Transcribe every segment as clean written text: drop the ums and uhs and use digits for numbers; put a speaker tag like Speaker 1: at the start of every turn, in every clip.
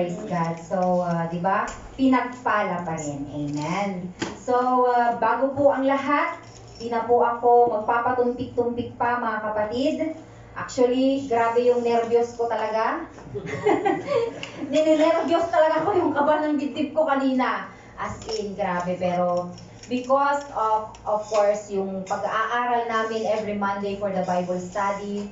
Speaker 1: Praise God. So, di ba? Pinagpala pa rin. Amen. So, bago po ang lahat, di na po ako magpapatumpik-tumpik pa mga kapatid. Actually, grabe yung nervyos ko talaga. Ninenervyos talaga ko yung kaba ng dibdib ko kanina. As in, grabe. Pero, because of course, yung pag-aaral namin every Monday for the Bible study,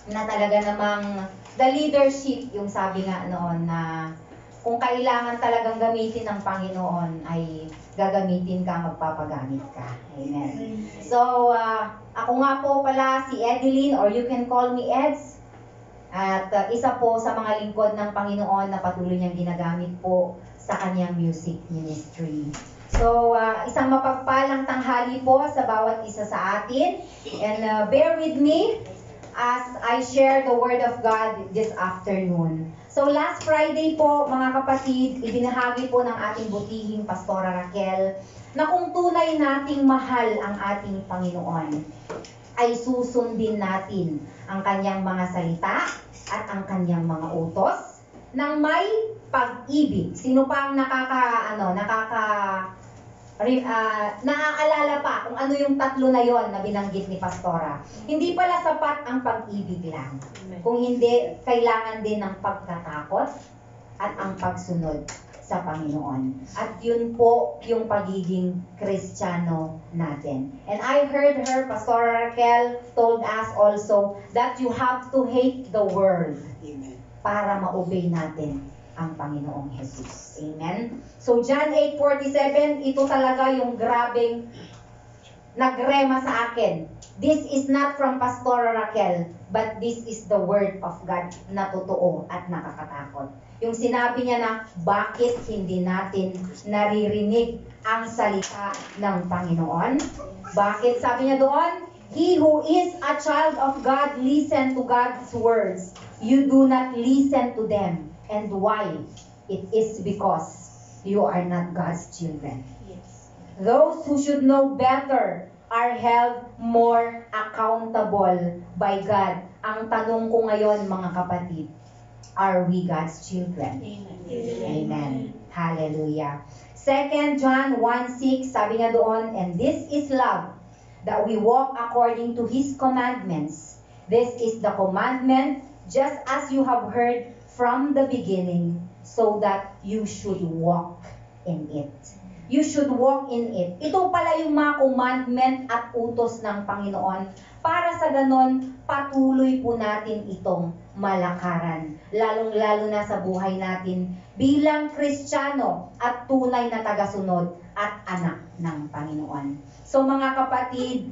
Speaker 1: na talaga namang the leadership, yung sabi nga noon na kung kailangan talagang gamitin ng Panginoon ay gagamitin ka, magpapagamit ka. Amen. So, ako nga po pala si Edeline, or you can call me Eds. At isa po sa mga lingkod ng Panginoon na patuloy niyang ginagamit po sa kanyang music ministry. So, isang mapagpalang tanghali po sa bawat isa sa atin. And bear with me as I share the Word of God this afternoon. So last Friday po, mga kapatid, ibinahagi po ng ating butihing Pastora Raquel na kung tunay nating mahal ang ating Panginoon, ay susundin natin ang kanyang mga salita at ang kanyang mga utos ng may pag-ibig. Sino pa ang naaalala pa kung ano yung tatlo na yon na binanggit ni Pastora? Hindi pala sapat ang pag-ibig lang. Kung hindi, kailangan din ng pagkatakot at ang pagsunod sa Panginoon. At yun po yung pagiging Kristiyano natin. And I heard her, Pastora Raquel, told us also that you have to hate the world. Amen. Para ma-obey natin ang Panginoong Jesus. Amen? So, John 8:47, ito talaga yung grabeng nagrema sa akin. This is not from Pastora Raquel, but this is the Word of God na totoo at nakakatakot. Yung sinabi niya na, bakit hindi natin naririnig ang salita ng Panginoon? Bakit? Sabi niya doon, he who is a child of God, listen to God's words. You do not listen to them. And why? It is because you are not God's children. Yes. Those who should know better are held more accountable by God. Ang tanong ko ngayon, mga kapatid, are we God's children?
Speaker 2: Amen.
Speaker 1: Amen. Hallelujah. 2 John 1:6, sabi niya doon, and this is love, that we walk according to His commandments. This is the commandment, just as you have heard from the beginning, so that you should walk in it. You should walk in it. Ito pala yung mga commandment at utos ng Panginoon para sa ganon, patuloy po natin itong malakaran. Lalong-lalo na sa buhay natin bilang Kristiyano at tunay na tagasunod at anak ng Panginoon. So mga kapatid,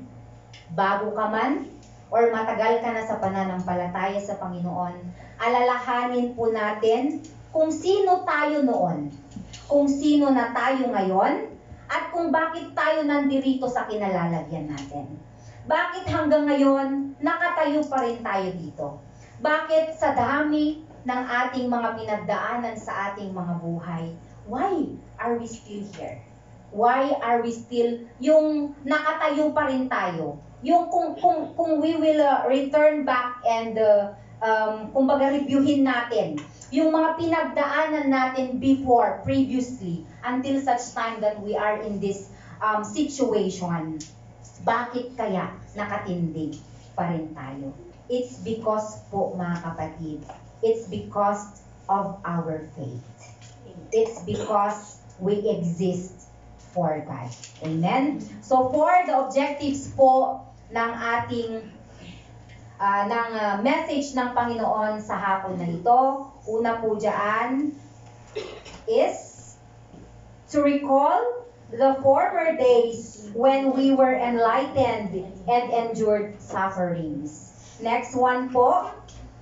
Speaker 1: bago ka man or matagal ka na sa pananampalataya sa Panginoon, alalahanin po natin kung sino tayo noon, kung sino na tayo ngayon, at kung bakit tayo nandirito sa kinalalagyan natin. Bakit hanggang ngayon, nakatayo pa rin tayo dito? Bakit sa dami ng ating mga pinagdaanan sa ating mga buhay, why are we still here? Why are we still, yung nakatayo pa rin tayo? Yung kung we will return back and kumbaga reviewin natin yung mga pinagdaanan natin before, previously, until such time that we are in this situation. Bakit kaya nakatindig pa rin tayo? It's because po, mga kapatid, it's because of our faith. It's because we exist for God. Amen? So for the objectives po ng ating message ng Panginoon sa hapon na ito, una po dyan is to recall the former days when we were enlightened and endured sufferings. Next one po,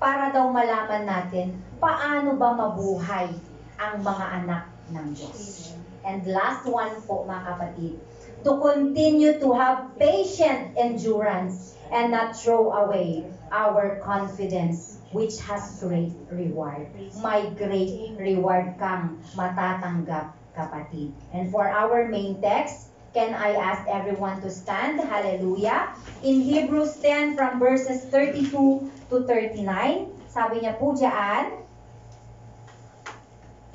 Speaker 1: para daw malaman natin paano ba mabuhay ang mga anak ng Diyos. And last one po, mga kapatid, to continue to have patient endurance and not throw away our confidence, which has great reward. May great reward kang matatanggap, kapatid. And for our main text, can I ask everyone to stand? Hallelujah. In Hebrews 10 from verses 32 to 39, sabi niya po dyan,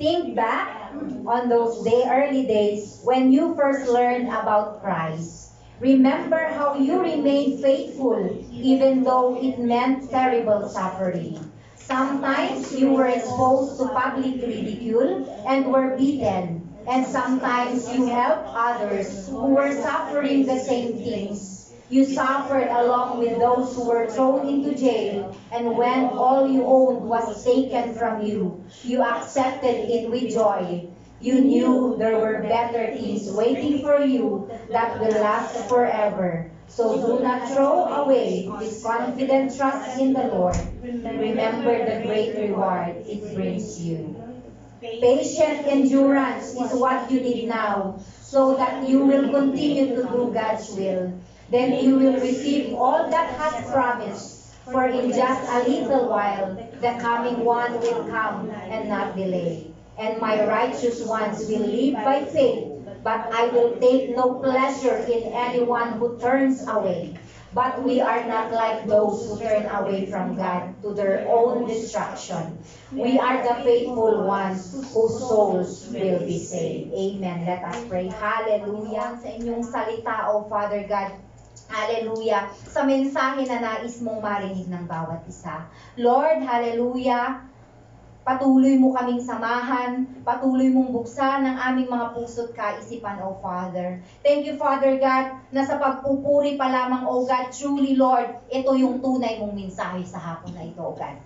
Speaker 1: Think back on those early days when you first learned about Christ. Remember how you remained faithful even though it meant terrible suffering. Sometimes you were exposed to public ridicule and were beaten. And sometimes you helped others who were suffering the same things. You suffered along with those who were thrown into jail, and when all you owned was taken from you, you accepted it with joy. You knew there were better things waiting for you that will last forever. So do not throw away this confident trust in the Lord. Remember the great reward it brings you. Patient endurance is what you need now, so that you will continue to do God's will. Then you will receive all that has promised. For in just a little while, the coming one will come and not delay. And my righteous ones will live by faith, but I will take no pleasure in anyone who turns away. But we are not like those who turn away from God to their own destruction. We are the faithful ones whose souls will be saved. Amen. Let us pray. Hallelujah. Sa inyong salita, O Father God, hallelujah. Sa mensahe na nais mong marinig ng bawat isa. Lord, hallelujah. Patuloy mo kaming samahan, patuloy mong buksan ang aming mga puso't kaisipan, O Father. Thank you, Father God, na sa pagpupuri pa lamang, O God, truly, Lord, ito yung tunay mong mensahe sa hapon na ito, O God.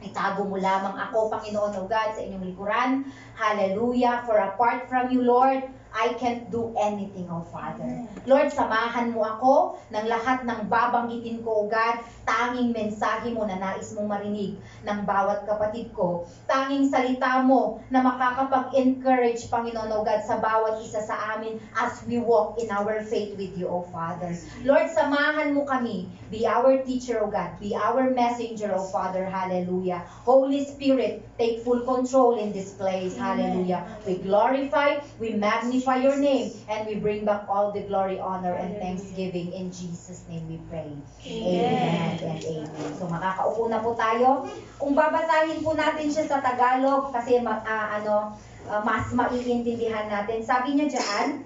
Speaker 1: Itago mo lamang ako, Panginoon, O God, sa inyong likuran. Hallelujah. For apart from you, Lord, I can't do anything, O Father. Lord, samahan mo ako ng lahat ng babanggitin ko, O God. Tanging mensahe mo na nais mong marinig ng bawat kapatid ko. Tanging salita mo na makakapag-encourage, Panginoon, O God, sa bawat isa sa amin as we walk in our faith with you, O Father. Lord, samahan mo kami. Be our teacher, O God. Be our messenger, O Father. Hallelujah. Holy Spirit, take full control in this place. Hallelujah. We glorify, we magnify your name, and we bring back all the glory, honor, and thanksgiving. In Jesus' name we pray. Amen and amen. So makakaupo na po tayo. Kung babasahin po natin siya sa Tagalog, kasi mas maiintindihan natin. Sabi niya dyan,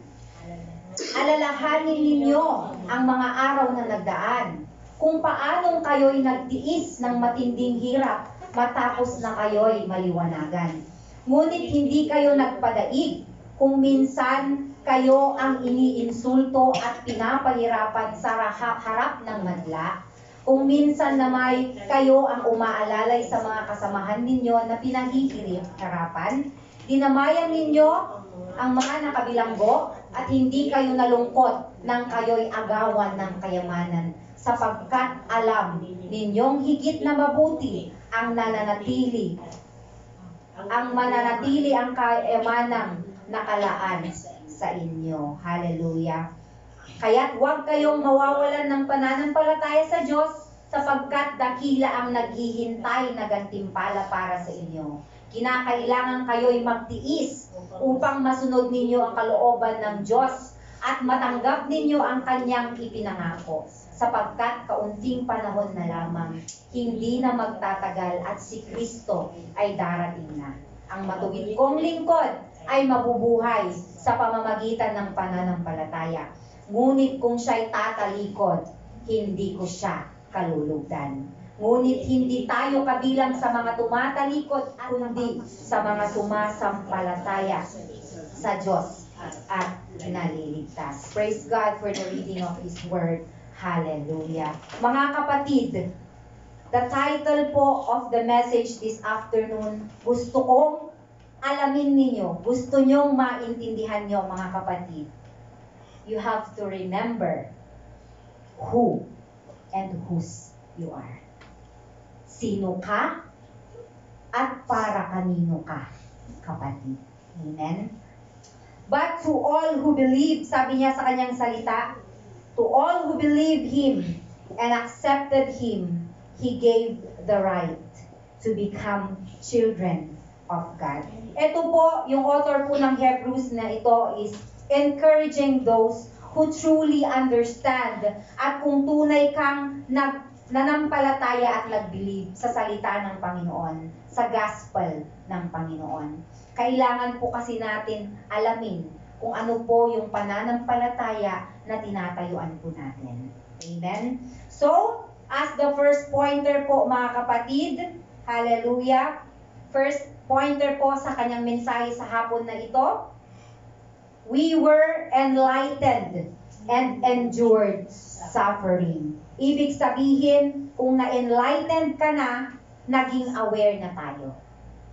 Speaker 1: alalahanin ninyo ang mga araw na nagdaan, kung paanong kayo'y nagtiis ng matinding hirap matapos na kayo'y maliwanagan. Ngunit hindi kayo nagpadaig kung minsan kayo ang iniinsulto at pinapahirapan sa harap ng madla. Kung minsan namay kayo ang umaalalay sa mga kasamahan ninyo na pinahihirapan, dinamayan ninyo ang mga nakabilanggo at hindi kayo nalungkot nang kayo'y agawan ng kayamanan, sapagkat alam ninyong higit na mabuti ang mananatili ang kayamanang nakalaan sa inyo. Hallelujah. Kaya't huwag kayong mawawalan ng pananampalataya sa Diyos, sapagkat dakila ang naghihintay na gantimpala para sa inyo. Kinakailangan kayo'y magtiis upang masunod ninyo ang kalooban ng Diyos at matanggap ninyo ang kanyang ipinangako, sapagkat kaunting panahon na lamang, hindi na magtatagal at si Kristo ay darating na. Ang matuwid kong lingkod ay mabubuhay sa pamamagitan ng pananampalataya. Ngunit kung siya'y tatalikod, hindi ko siya kalulugdan. Ngunit hindi tayo kabilang sa mga tumatalikod, kundi sa mga sumasampalataya sa Diyos at naliligtas. Praise God for the reading of His Word. Hallelujah. Mga kapatid, the title po of the message this afternoon, gusto kong alamin ninyo, gusto nyong maintindihan nyo, mga kapatid. You have to remember who and whose you are. Sino ka at para kanino ka, kapatid. Amen? But to all who believe, sabi niya sa kanyang salita, to all who believe Him and accepted Him, He gave the right to become children of God. Ito po, yung author po ng Hebrews na ito is encouraging those who truly understand at kung tunay kang nanampalataya at nag-believe sa salita ng Panginoon, sa gospel ng Panginoon. Kailangan po kasi natin alamin kung ano po yung pananampalataya na tinatayuan po natin. Amen? So, as the first pointer po mga kapatid, hallelujah, first pointer po sa kanyang mensahe sa hapon na ito, we were enlightened and endured suffering. Ibig sabihin, kung na-enlightened ka na, naging aware na tayo.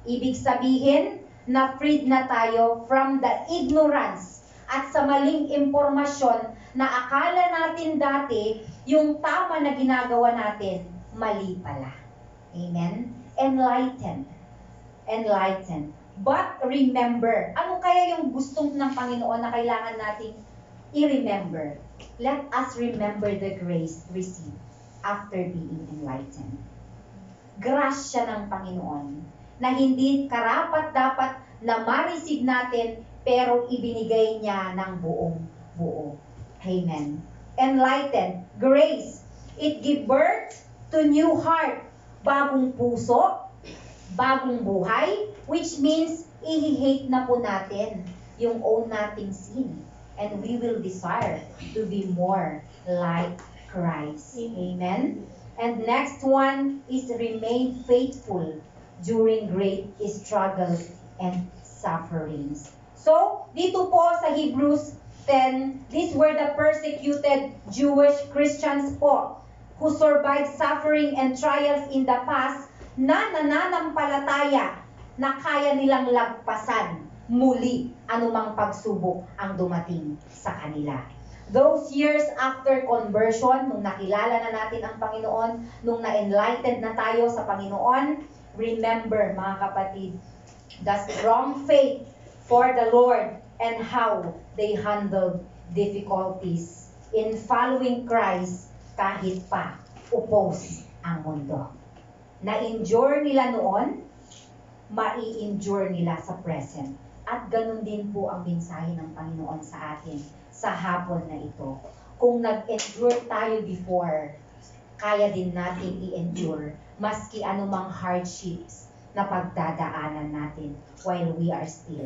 Speaker 1: Ibig sabihin, na-freed na tayo from the ignorance at sa maling impormasyon na akala natin dati, yung tama na ginagawa natin, mali pala. Amen? Enlightened. Enlightened. But remember, ano kaya yung gustong ng Panginoon na kailangan nating i-remember? Let us remember the grace received after being enlightened. Grasya ng Panginoon na hindi karapat-dapat na ma-receive natin pero ibinigay niya ng buong-buo. Amen. Enlightened. Grace. It give birth to new heart. Bagong puso, bagong buhay, which means i-hate na po natin yung own nating sin. And we will desire to be more like Christ. Amen? And next one is remain faithful during great struggles and sufferings. So, dito po sa Hebrews 10, these were the persecuted Jewish Christians po who survived suffering and trials in the past na nananampalataya na kaya nilang lagpasan muli anumang pagsubok ang dumating sa kanila. Those years after conversion, nung nakilala na natin ang Panginoon, nung na-enlightened na tayo sa Panginoon, remember mga kapatid, the strong faith for the Lord and how they handled difficulties in following Christ kahit pa oppose ang mundo. Na-endure nila noon, mai-endure nila sa present. At ganun din po ang mensahe ng Panginoon sa atin sa hapon na ito. Kung nag-endure tayo before, kaya din natin i-endure maski anumang hardships na pagdadaanan natin while we are still